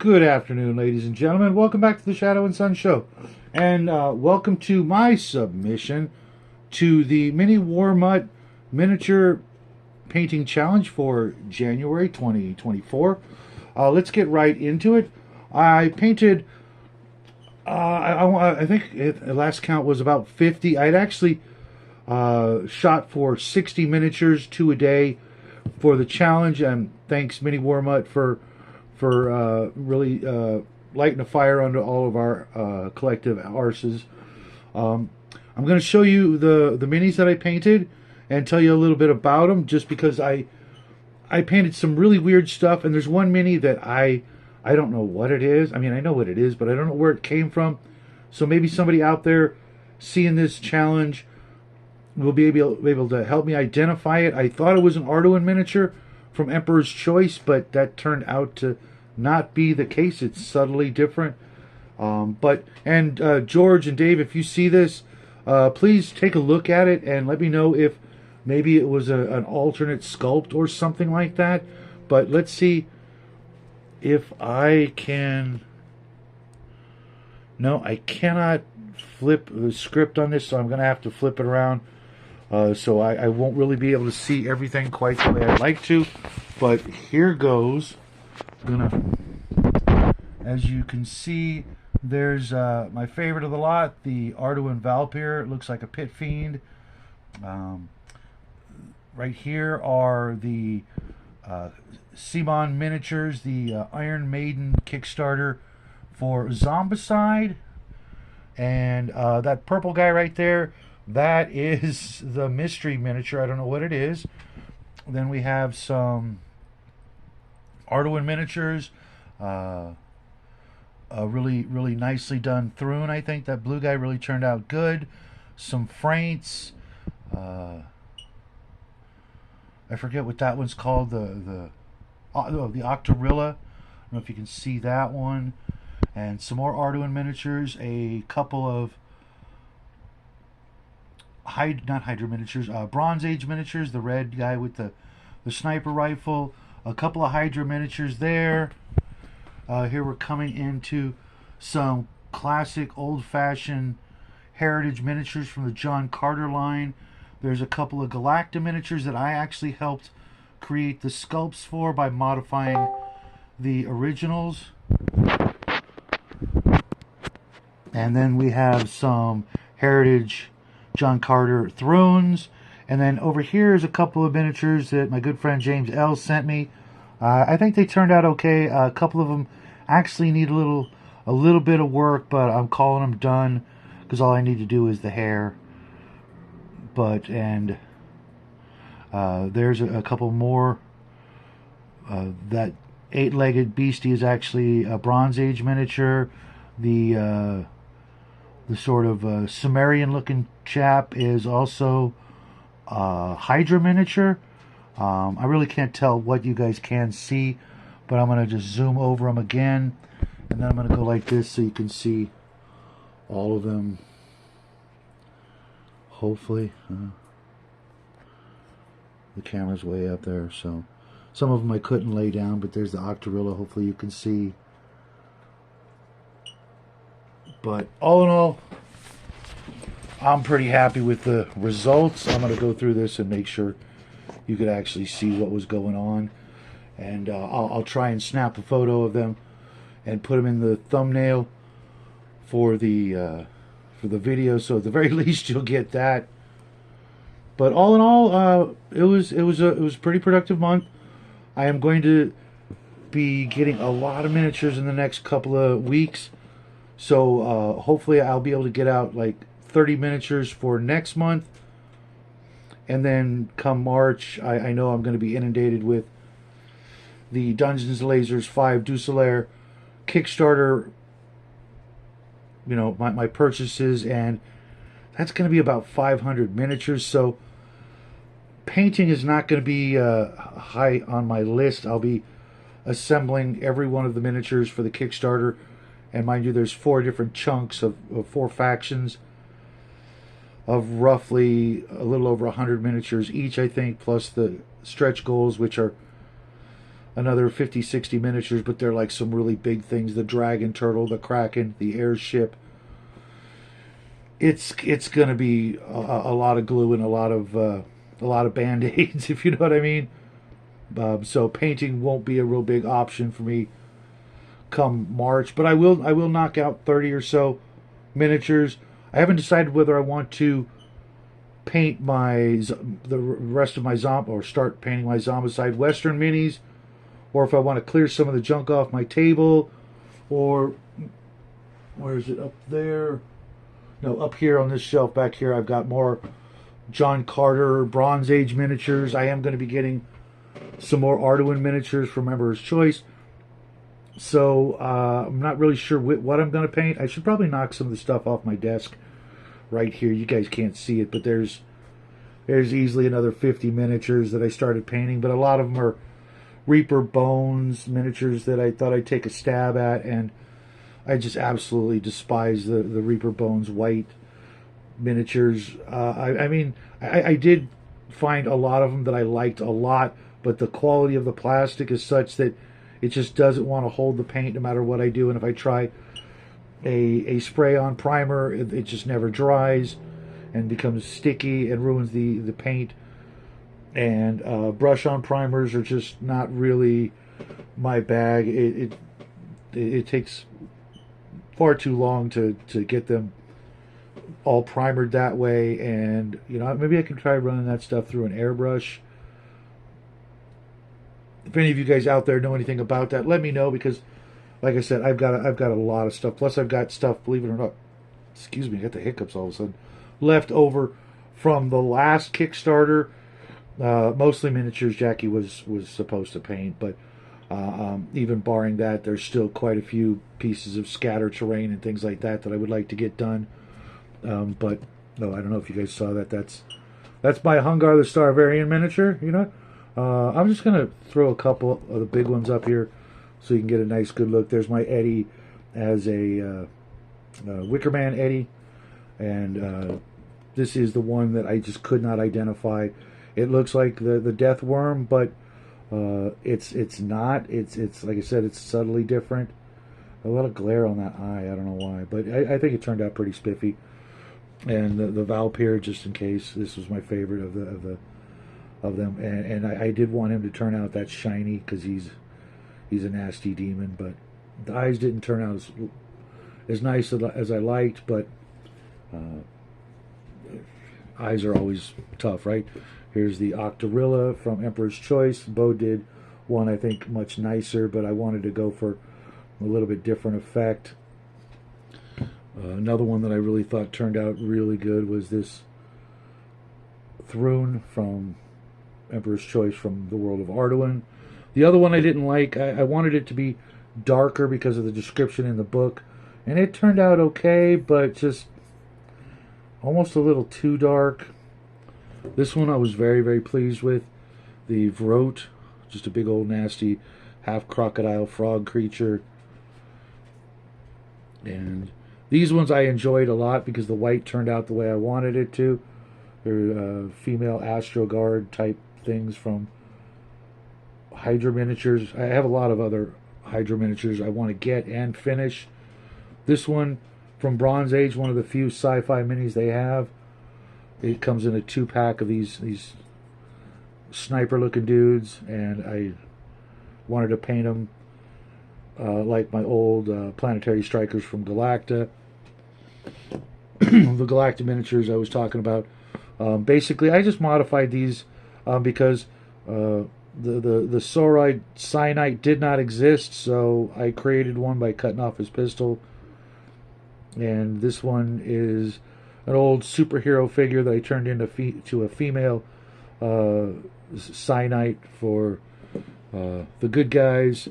Good afternoon, ladies and gentlemen. Welcome back to the Shadow and Sun Show. And welcome to my submission to the Mini War Mutt Miniature Painting Challenge for January 2024. Let's get right into it. I painted, I think the last count was about 50. I'd actually shot for 60 miniatures, 2 a day for the challenge. And thanks, Mini War Mutt, for really lighting a fire under all of our collective arses. I'm going to show you the minis that I painted and tell you a little bit about them, just because I painted some really weird stuff, and there's one mini that I don't know what it is. I mean, I know what it is, but I don't know where it came from. So maybe somebody out there seeing this challenge will be able to help me identify it. I thought it was an Arduin miniature from Emperor's Choice, but that turned out to not be the case. It's subtly different. George and Dave, if you see this, please take a look at it and let me know if maybe it was an alternate sculpt or something like that. But let's see if I can. No, I cannot flip the script on this, so I'm going to have to flip it around. So I won't really be able to see everything quite the way I'd like to. But here goes. As you can see, there's my favorite of the lot, the Arduin Valpyr. It looks like a pit fiend. Right here are the Simon miniatures, the Iron Maiden Kickstarter for Zombicide. And that purple guy right there, that is the mystery miniature. I don't know what it is. Then we have some Arduin miniatures. A really nicely done Thrune. I think that blue guy really turned out good. Some Fraints. I forget what that one's called. The Octorilla. I don't know if you can see that one. And some more Arduin miniatures. A couple of not Hydra miniatures, Bronze Age miniatures. The red guy with the sniper rifle. A couple of Hydra miniatures there. Here we're coming into some classic old-fashioned heritage miniatures from the John Carter line. There's a couple of Galacta miniatures that I actually helped create the sculpts for by modifying the originals. And then we have some heritage John Carter Thrones. And then over here is a couple of miniatures that my good friend James L. sent me. I think they turned out okay. A couple of them actually need a little bit of work, but I'm calling them done because all I need to do is the hair. There's a couple more. That 8-legged beastie is actually a Bronze Age miniature. The sort of Sumerian looking chap is also Hydra miniature. I really can't tell what you guys can see, but I'm going to just zoom over them again, and then I'm going to go like this so you can see all of them, hopefully. The camera's way up there, so some of them I couldn't lay down, but there's the Octorilla, hopefully you can see. But all in all, I'm pretty happy with the results. I'm going to go through this and make sure you could actually see what was going on. And I'll try and snap a photo of them and put them in the thumbnail for the video. So at the very least, you'll get that. But all in all, it was a pretty productive month. I am going to be getting a lot of miniatures in the next couple of weeks. So hopefully I'll be able to get out like 30 miniatures for next month. And then come March, I know I'm going to be inundated with the Dungeons & Lasers 5 Duselaire Kickstarter, you know, my purchases, and that's going to be about 500 miniatures. So painting is not going to be high on my list. I'll be assembling every one of the miniatures for the Kickstarter. And mind you, there's 4 different chunks of 4 factions of roughly a little over 100 miniatures each, I think, plus the stretch goals, which are another 50, 60 miniatures, but they're like some really big things. The dragon turtle, the kraken, the airship. It's going to be a lot of glue and a lot of band-aids, if you know what I mean. So painting won't be a real big option for me come March, but I will knock out 30 or so miniatures. I haven't decided whether I want to paint the rest of my zombie, or start painting my Zombicide Western minis, or if I want to clear some of the junk off my table, or where is it, up there? No, up here on this shelf back here, I've got more John Carter Bronze Age miniatures. I am going to be getting some more Arduin miniatures from Emperor's Choice. So I'm not really sure what I'm going to paint. I should probably knock some of the stuff off my desk right here. You guys can't see it, but there's easily another 50 miniatures that I started painting, but a lot of them are Reaper Bones miniatures that I thought I'd take a stab at, and I just absolutely despise the Reaper Bones white miniatures. I mean, I did find a lot of them that I liked a lot, but the quality of the plastic is such that it just doesn't want to hold the paint no matter what I do. And if I try a spray-on primer, it just never dries and becomes sticky and ruins the paint. And brush-on primers are just not really my bag. It takes far too long to get them all primered that way, and you know, maybe I can try running that stuff through an airbrush. If any of you guys out there know anything about that, let me know, because like I said, I've got a lot of stuff. Plus I've got stuff, believe it or not, excuse me, I got the hiccups all of a sudden, left over from the last Kickstarter. Mostly miniatures Jackie was supposed to paint, but even barring that, there's still quite a few pieces of scatter terrain and things like that I would like to get done. But no, I don't know if you guys saw that. That's my Hungar the Starvarian miniature. You know, I'm just gonna throw a couple of the big ones up here so you can get a nice good look. There's my Eddie as a Wickerman Eddie, and this is the one that I just could not identify. It looks like the Death Worm, but it's not. It's like I said, it's subtly different. A lot of glare on that eye. I don't know why, but I think it turned out pretty spiffy. And the Valpyr, just in case, this was my favorite of them. And I did want him to turn out that shiny, because he's a nasty demon. But the eyes didn't turn out as nice as I liked. But eyes are always tough, right? Here's the Octorilla from Emperor's Choice. Bo did one, I think, much nicer, but I wanted to go for a little bit different effect. Another one that I really thought turned out really good was this Thrune from Emperor's Choice from the world of Arduin. The other one I didn't like. I wanted it to be darker because of the description in the book, and it turned out okay, but just almost a little too dark. This one I was very, very pleased with. The Vroat, just a big old nasty half crocodile frog creature. And these ones I enjoyed a lot because the white turned out the way I wanted it to. They're female Astroguard type things from Hydra Miniatures. I have a lot of other Hydra Miniatures I want to get and finish. This one from Bronze Age, one of the few sci-fi minis they have. It comes in a 2-pack of these sniper-looking dudes, and I wanted to paint them like my old Planetary Strikers from Galacta. The Galacta miniatures I was talking about. Basically, I just modified these because the Sauroid Cyanite did not exist, so I created one by cutting off his pistol. And this one is an old superhero figure that I turned into a female Cyanite for the good guys.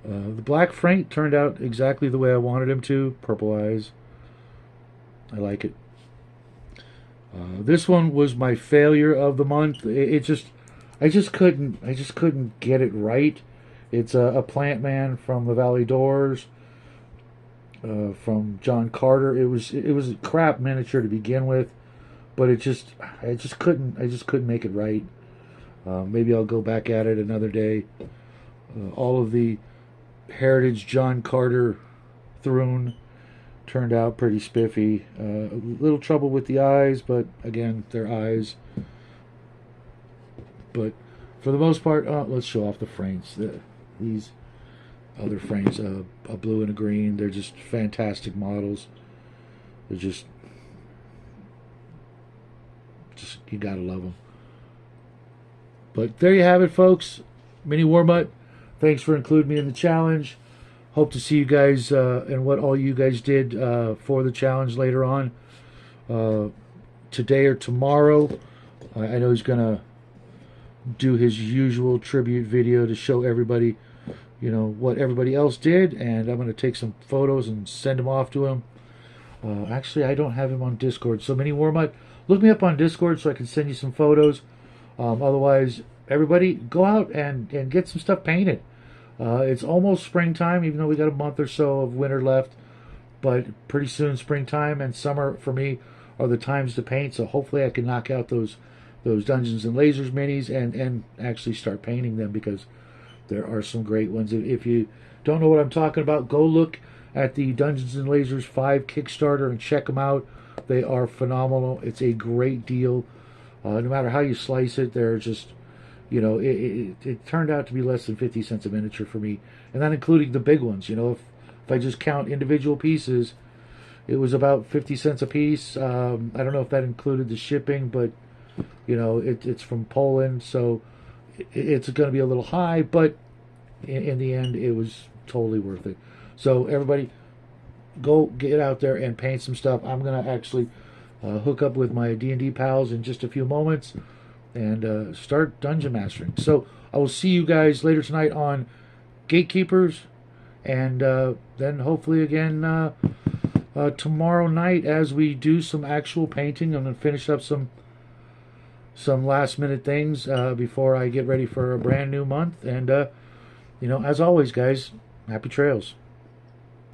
The Black Frank turned out exactly the way I wanted him to. Purple eyes. I like it. This one was my failure of the month. I just couldn't get it right. It's a Plant Man from the Valley Doors. From John Carter. It was a crap miniature to begin with, but I just couldn't make it right. Maybe I'll go back at it another day. All of the Heritage John Carter Thrune turned out pretty spiffy. A little trouble with the eyes, but again, they're eyes. But for the most part, let's show off the frames. These other frames, a blue and a green, they're just fantastic models. They're just you gotta love them. But there you have it, folks. Mini Warmutt, thanks for including me in the challenge. Hope to see you guys and what all you guys did for the challenge later on. Today or tomorrow. I know he's going to do his usual tribute video to show everybody, you know, what everybody else did. And I'm going to take some photos and send them off to him. Actually, I don't have him on Discord. So, Mini Warmutt, look me up on Discord so I can send you some photos. Otherwise, everybody, go out and get some stuff painted. It's almost springtime, even though we got a month or so of winter left. But pretty soon, springtime and summer for me are the times to paint. So hopefully, I can knock out those Dungeons and Lasers minis and actually start painting them, because there are some great ones. If you don't know what I'm talking about, go look at the Dungeons and Lasers 5 Kickstarter and check them out. They are phenomenal. It's a great deal. No matter how you slice it, they're just, you know, it turned out to be less than 50 cents a miniature for me. And not including the big ones. You know, if I just count individual pieces, it was about 50 cents a piece. I don't know if that included the shipping, but, you know, it's from Poland, so it's going to be a little high, but in the end, it was totally worth it. So, everybody, go get out there and paint some stuff. I'm going to actually hook up with my D&D pals in just a few moments and start dungeon mastering. So I will see you guys later tonight on Gatekeepers, and then hopefully again tomorrow night as we do some actual painting. I'm going to finish up some last minute things before I get ready for a brand new month. And you know, as always, guys, happy trails.